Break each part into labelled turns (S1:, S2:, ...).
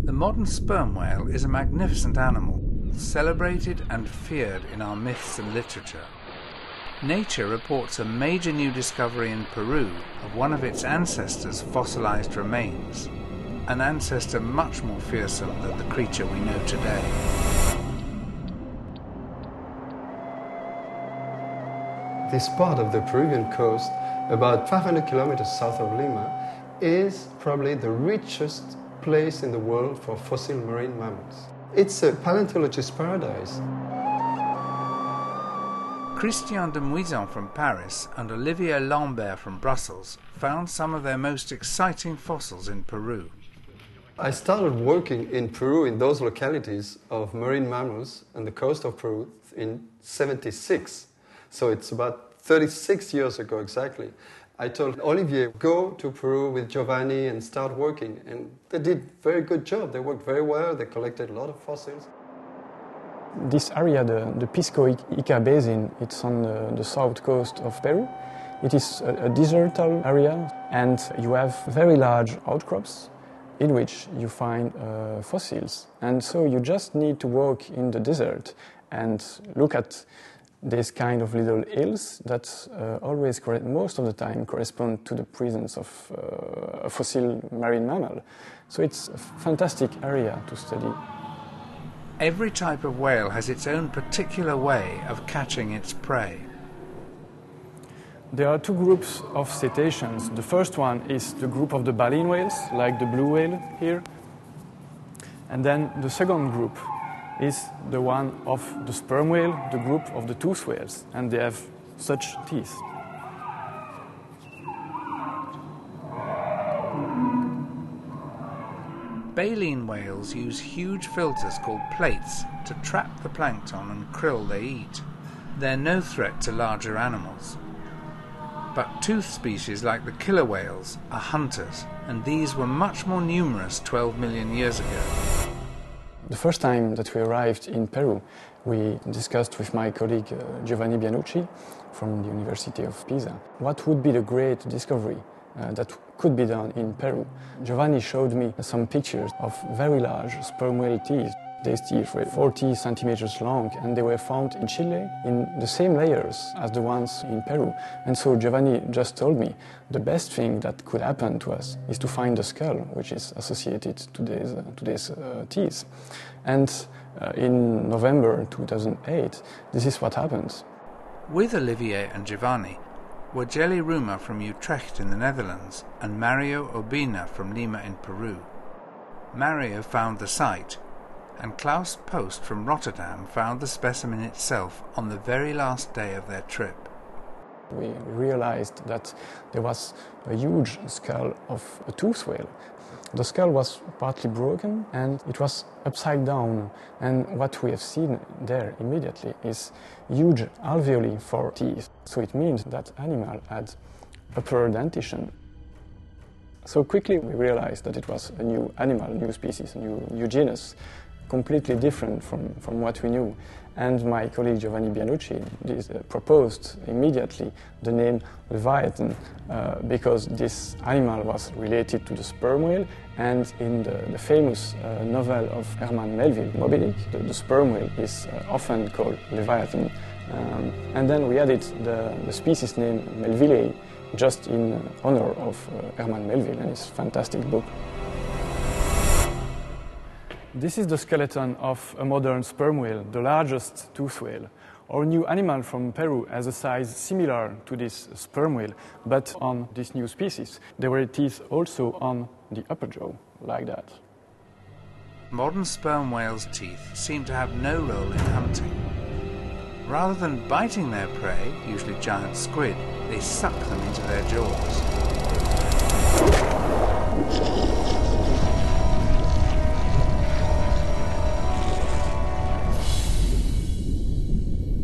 S1: The modern sperm whale is a magnificent animal, celebrated and feared in our myths and literature. Nature reports a major new discovery in Peru of one of its ancestors' fossilized remains, an ancestor much more fearsome than the creature we know today.
S2: This part of the Peruvian coast, about 500 kilometers south of Lima, is probably the richest place in the world for fossil marine mammals. It's a paleontologist's paradise.
S1: Christian de Muison from Paris and Olivier Lambert from Brussels found some of their most exciting fossils in Peru.
S2: I started working in Peru in those localities of marine mammals on the coast of Peru in '76. So it's about 36 years ago exactly. I told Olivier, go to Peru with Giovanni and start working. And they did a very good job. They worked very well. They collected a lot of fossils.
S3: This area, the pisco-ica basin, it's on the south coast of Peru. It is a desertal area, and you have very large outcrops in which you find fossils. And so you just need to walk in the desert and look at these kind of little hills that always, most of the time, correspond to the presence of a fossil marine mammal. So it's a fantastic area to study.
S1: Every type of whale has its own particular way of catching its prey.
S3: There are two groups of cetaceans. The first one is the group of the baleen whales, like the blue whale here. And then the second group is the one of the sperm whale, the group of the tooth whales, and they have such teeth.
S1: Baleen whales use huge filters called plates to trap the plankton and krill they eat. They're no threat to larger animals. But toothed species like the killer whales are hunters, and these were much more numerous 12 million years ago.
S3: The first time that we arrived in Peru, we discussed with my colleague Giovanni Bianucci from the University of Pisa what would be the great discovery that could be done in Peru. Giovanni showed me some pictures of very large sperm whale teeth. These teeth were 40 centimeters long, and they were found in Chile in the same layers as the ones in Peru. And so Giovanni just told me the best thing that could happen to us is to find the skull, which is associated to these teeth. And in November 2008, this is what happened.
S1: With Olivier and Giovanni were Jelly Ruma from Utrecht in the Netherlands and Mario Obina from Lima in Peru. Mario found the site, and Klaus Post from Rotterdam found the specimen itself on the very last day of their trip.
S3: We realized that there was a huge skull of a tooth whale. The skull was partly broken and it was upside down, and what we have seen there immediately is huge alveoli for teeth. So it means that animal had upper dentition. So quickly we realized that it was a new animal, a new species, a new genus, completely different from what we knew. And my colleague Giovanni Bianucci proposed immediately the name Leviathan because this animal was related to the sperm whale, and in the famous novel of Herman Melville, Moby Dick, the sperm whale is often called Leviathan. And then we added the species name melvillei just in honor of Herman Melville and his fantastic book. This is the skeleton of a modern sperm whale, the largest tooth whale. Our new animal from Peru has a size similar to this sperm whale, but on this new species, there were teeth also on the upper jaw, like that.
S1: Modern sperm whales' teeth seem to have no role in hunting. Rather than biting their prey, usually giant squid, they suck them into their jaws.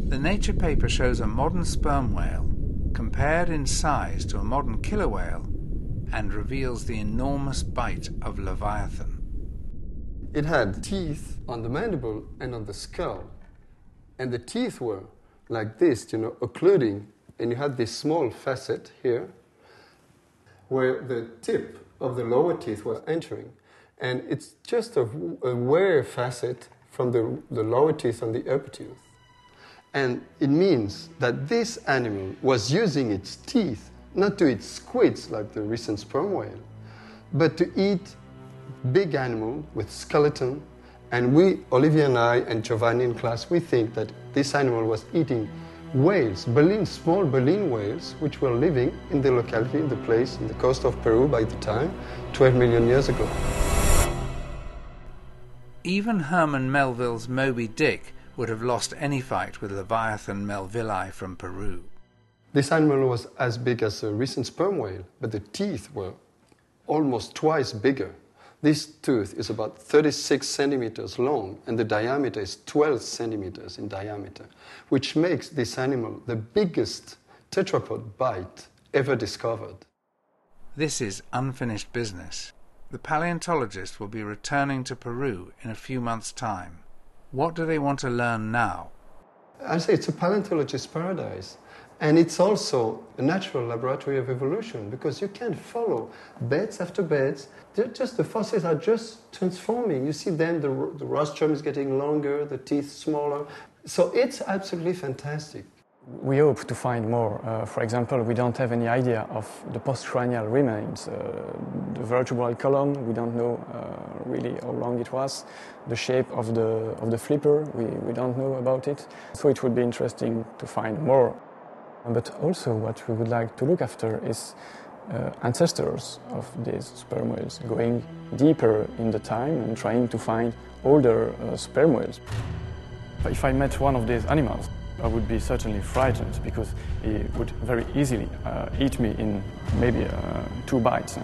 S1: The Nature paper shows a modern sperm whale compared in size to a modern killer whale and reveals the enormous bite of Leviathan.
S2: It had teeth on the mandible and on the skull. And the teeth were like this, occluding and you had this small facet here where the tip of the lower teeth was entering. And it's just a wear facet from the lower teeth on the upper tooth. And it means that this animal was using its teeth not to eat squids like the recent sperm whale, but to eat big animal with skeleton. And we, Olivier and I, and Giovanni in class, we think that this animal was eating whales, small baleen whales, which were living in the locality, in the place, in the coast of Peru by the time, 12 million years ago.
S1: Even Herman Melville's Moby Dick would have lost any fight with Leviathan melvillei from Peru.
S2: This animal was as big as a recent sperm whale, but the teeth were almost twice bigger. This tooth is about 36 centimeters long, and the diameter is 12 centimeters in diameter, which makes this animal the biggest tetrapod bite ever discovered.
S1: This is unfinished business. The paleontologist will be returning to Peru in a few months' time. What do they want to learn now?
S2: I say it's a paleontologist's paradise. And it's also a natural laboratory of evolution, because you can follow beds after beds. The fossils are just transforming. You see then the rostrum is getting longer, the teeth smaller. So it's absolutely fantastic.
S3: We hope to find more. For example, we don't have any idea of the postcranial remains. The vertebral column, we don't know really how long it was. The shape of the flipper, we don't know about it. So it would be interesting to find more. But also what we would like to look after is ancestors of these sperm whales, going deeper in the time and trying to find older sperm whales. If I met one of these animals, I would be certainly frightened, because he would very easily eat me in maybe 2 bites.